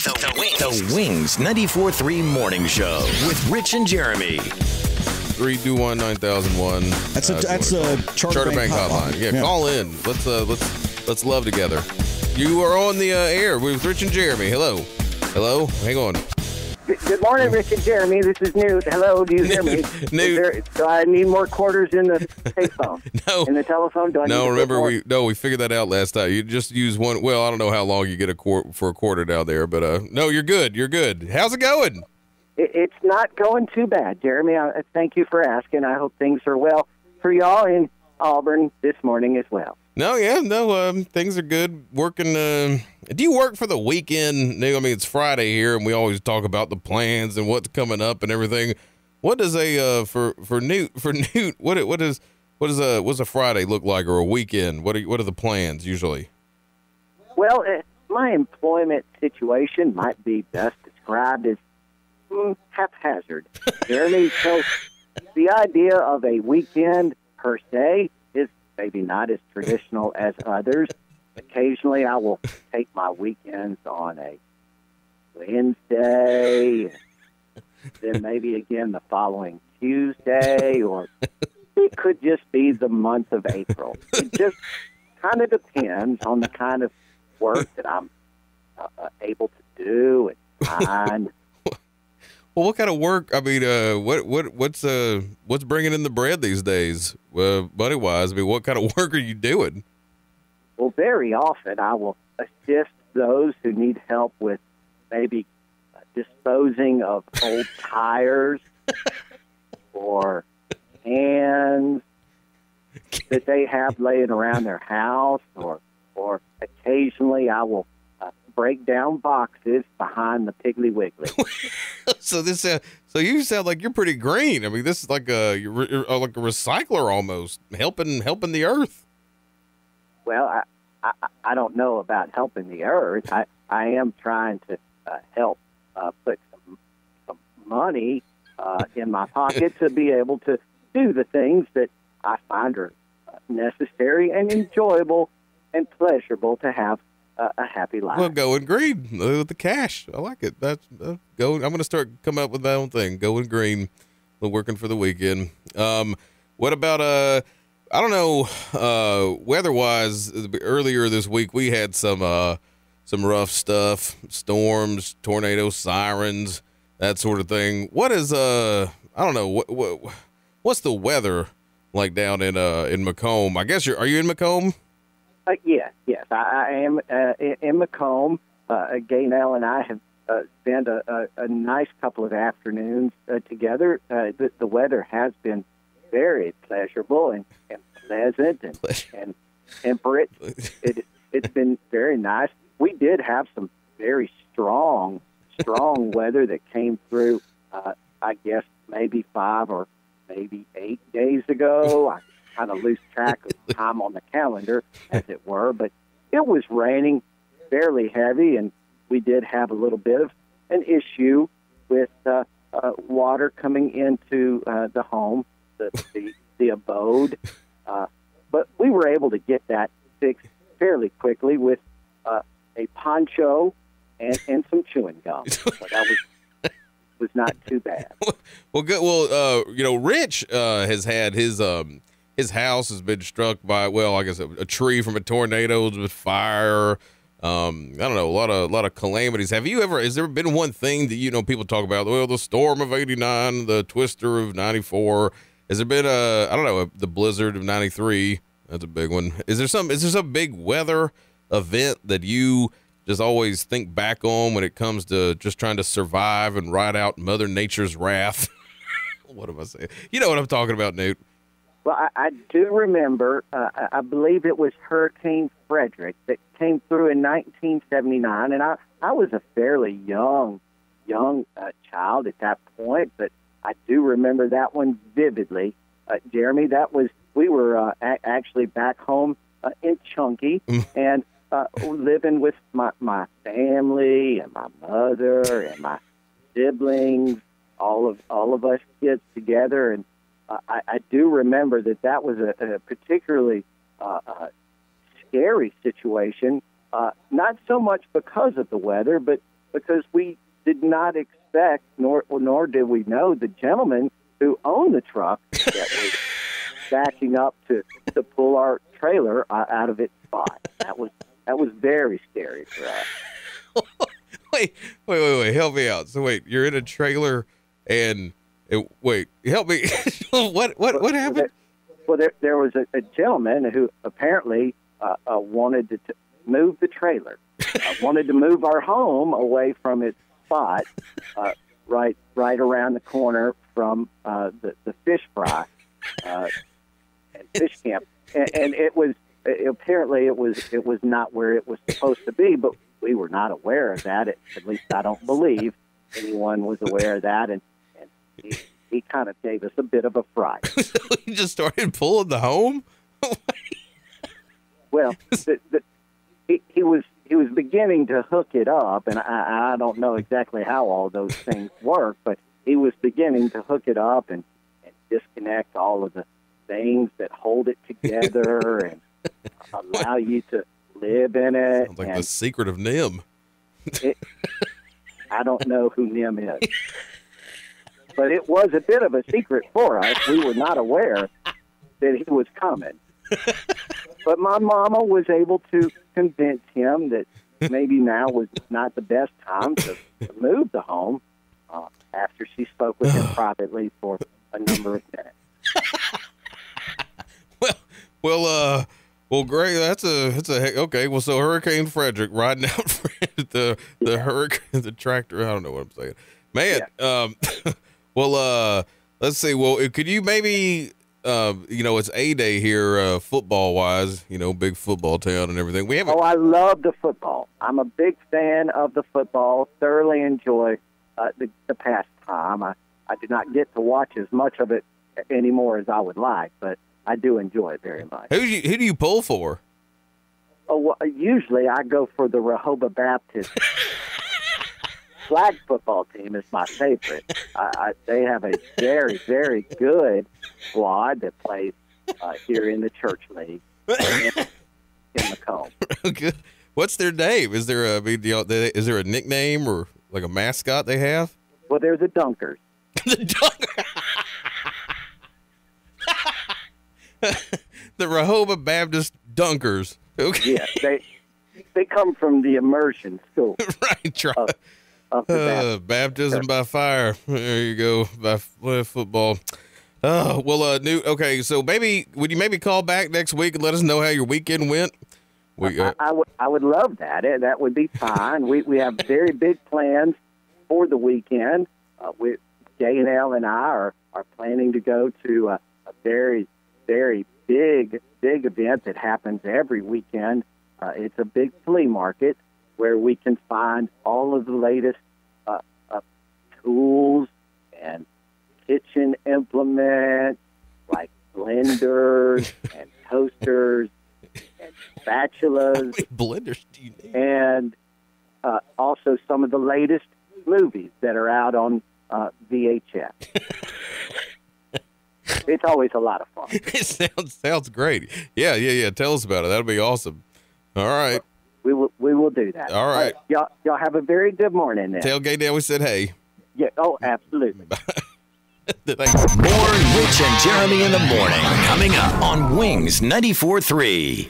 The Wings 94.3 Morning Show with Rich and Jeremy. 321-9001. That's a Charter Bank hotline. Yeah, call in. Let's love together. You are on the air with Rich and Jeremy. Hello. Hang on. Good morning, Rich and Jeremy. This is Newt. Hello, do you hear me? Newt. Do I need more quarters in the payphone? No. In the telephone? We figured that out last time. You just use one. Well, I don't know how long you get for a quarter down there, but no, you're good. How's it going? It's not going too bad, Jeremy. Thank you for asking. I hope things are well for y'all in Auburn this morning as well. Things are good. Working. Do you work for the weekend? I mean, it's Friday here, and we always talk about the plans and what's coming up and everything. What does for Newt? What's a Friday look like, or a weekend? What are the plans usually? Well, my employment situation might be best described as haphazard, Jeremy. So the idea of a weekend per se is maybe not as traditional as others. Occasionally, I will take my weekends on a Wednesday, then maybe again the following Tuesday, or it could just be the month of April. It just kind of depends on the kind of work that I'm able to do and find. Well, what kind of work? I mean, what's bringing in the bread these days, money wise? I mean, what kind of work are you doing? Well, very often I will assist those who need help with maybe disposing of old tires or cans that they have laying around their house, or occasionally I will break down boxes behind the Piggly Wiggly. So you sound like you're pretty green. I mean, this is like you're like a recycler almost, helping the earth. Well, I don't know about helping the earth. I am trying to help put some money in my pocket to be able to do the things that I find are necessary and enjoyable and pleasurable to have a happy life. Well, going green with the cash. I like it. That's I'm going to start coming up with my own thing. Going green, working for the weekend. What about I don't know. Weather-wise, earlier this week we had some rough stuff, storms, tornadoes, sirens, that sort of thing. What is I don't know what's the weather like down in Macomb? I guess are you in Macomb? Yes, I am in Macomb. Gaynell and I have spent a nice couple of afternoons together. The weather has been very pleasurable and pleasant and temperate. It's been very nice. We did have some very strong weather that came through, I guess, maybe 5 or maybe 8 days ago. I kind of lose track of time on the calendar, as it were, but it was raining fairly heavy, and we did have a little bit of an issue with water coming into the home, the abode, but we were able to get that fixed fairly quickly with a poncho and some chewing gum. So that was not too bad. Well, good. Well, Rich has had his house has been struck by, well, I guess a tree from a tornado with fire. I don't know, a lot of calamities. Has there been one thing that, people talk about? Well, the storm of 89, the twister of 94. Has there been the blizzard of 93? That's a big one. Is there some big weather event that you just always think back on when it comes to just trying to survive and ride out Mother Nature's wrath? What am I saying? You know what I'm talking about, Newt. Well, I do remember, I believe it was Hurricane Frederic that came through in 1979, and I was a fairly young child at that point, but I do remember that one vividly. Jeremy, we were actually back home in Chunky, and living with my family and my mother and my siblings, all of us kids together, and I do remember that was a particularly scary situation, not so much because of the weather, but because we did not expect, nor did we know the gentleman who owned the truck that was backing up to pull our trailer out of its spot. That was very scary for us. Wait, help me out. So wait, you're in a trailer and wait, help me. What happened? Well, there was a gentleman who apparently wanted to move the trailer, wanted to move our home away from its spot, right around the corner from the fish fry and fish camp, and it was not where it was supposed to be, but we were not aware of that. At least I don't believe anyone was aware of that, and he kind of gave us a bit of a fright. He just started pulling the home. Well, he was beginning to hook it up, and I don't know exactly how all those things work, but he was beginning to hook it up and disconnect all of the things that hold it together and allow you to live in it. Sounds like the secret of Nim. I don't know who Nim is. But it was a bit of a secret for us. We were not aware that he was coming. But my mama was able to convince him that maybe now was not the best time to move the home after she spoke with him privately for a number of minutes. Well, great. That's a okay. Well, so Hurricane Frederic riding out the hurricane, the tractor. I don't know what I'm saying, man. Yeah. Well, let's see. Well, could you maybe, it's A-Day here, football wise. Big football town and everything. I love the football. I'm a big fan of the football. Thoroughly enjoy the pastime. I do not get to watch as much of it anymore as I would like, but I do enjoy it very much. Who do you pull for? Oh, well, usually I go for the Rehoboth Baptist flag football team. Is my favorite. They have a very, very good squad that plays here in the church league in Macomb. Good. What's their name? Is there a nickname or like a mascot they have? Well, they're the Dunkers. The Dunkers. The Rehoboth Baptist Dunkers. Okay. Yeah, they come from the immersion school. Right. Of the baptism by fire. There you go. By football. Well, Newt. Okay, so would you maybe call back next week and let us know how your weekend went? I would love that. That would be fine. We have very big plans for the weekend. Gaynell and I are planning to go to a very, very big event that happens every weekend. It's a big flea market where we can find all of the latest tools and kitchen implements like blenders and toasters and spatulas. How many blenders do you need? And also some of the latest movies that are out on VHS. It's always a lot of fun. It sounds great. Yeah. Tell us about it. That'll be awesome. All right. We will do that. All right. Y'all have a very good morning then. Tell Gaynell we said hey. Yeah. Oh, absolutely. More Rich and Jeremy in the morning coming up on Wings 94.3.